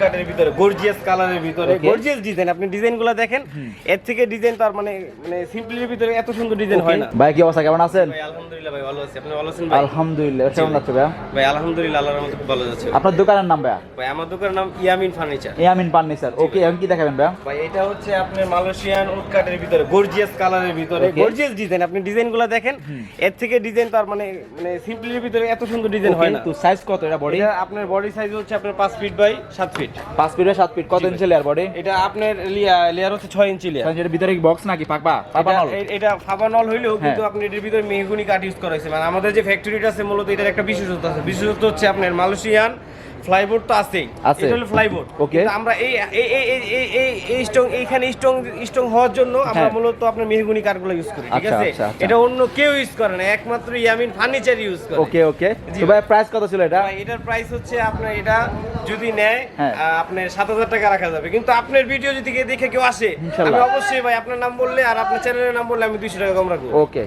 কাটের ভিতরে গর্জিয়াস কালারের ভিতরে গর্জিয়াস ডিজাইন। আপনি ডিজাইনগুলো দেখেন, এর থেকে ডিজাইন তো আর মানে সিম্পলির ভিতরে এত সুন্দর ডিজাইন হয় না। ভাই কি অবস্থা, কেমন আছেন? ভাই আলহামদুলিল্লাহ ভাই ভালো আছি, আপনি ভালো আছেন ভাই? আলহামদুলিল্লাহ, কেমন যাচ্ছে ভাই? ভাই আলহামদুলিল্লাহ আল্লাহর রহমতে খুব ভালো যাচ্ছে। আপনার দোকানের নাম ভাই? ভাই আমার দোকানের নাম ইয়ামিন ফার্নিচার। ইয়ামিন ফার্নিচার। ওকে, এখন কি দেখাবেন ভাই? ভাই এটা হচ্ছে আপনার মালয়েশিয়ান উড কাটের ভিতরে গর্জিয়াস কালারের ভিতরে গর্জিয়াস ডিজাইন। আপনি ডিজাইনগুলো দেখেন, এর থেকে ডিজাইন তো আর মানে সিম্পলির ভিতরে এত সুন্দর ডিজাইন হয় না। তো সাইজ কত এটা বডি? এটা আপনার বডি সাইজ হচ্ছে আপনার 5 feet by 7 feet. 5 feet by 7 feet. কত ইঞ্চি লেয়ার বডি? এটা আপনার লেয়ার হচ্ছে 6 ইঞ্চি লেয়ার। এর ভিতরে কি বক্স নাকি পাকবা? এটা ফাবা নল হইলেও কিন্তু আপনি এটার ভিতরে মেহগনি কাঠ ইউজ করা হয়েছে। মানে আমাদের যে ফ্যাক্টরিটা আছে মূলত এটার একটা বিশেষত্ব আছে। বিশেষত্ব হচ্ছে আপনার মালয়েশিয়ান ফ্লাইবোর্ড তো আছেই, এটা হলো ফ্লাইবোর্ড। ওকে, আমরা এই স্ট্রং এইখানে স্ট্রং হওয়ার জন্য আমরা মূলত আপনার মেহগনি কাঠগুলো ইউজ করি, ঠিক আছে? এটা অন্য কেউ ইউজ করে না, একমাত্র ইয়ামিন ফার্নিচার ইউজ করে। ওকে ওকে। তো ভাই প্রাইস কত ছিল এটা? এটার প্রাইস হচ্ছে আপনার এটা যদি নেয় আপনার 7,000 টাকা রাখা যাবে। কিন্তু আপনার ভিডিও যদি দেখে কেউ আসে, আমি অবশ্যই ভাই আপনার নাম বললে আর আপনার চ্যানেলের নাম বললে আমি 200 টাকা কম রাখবো। ওকে।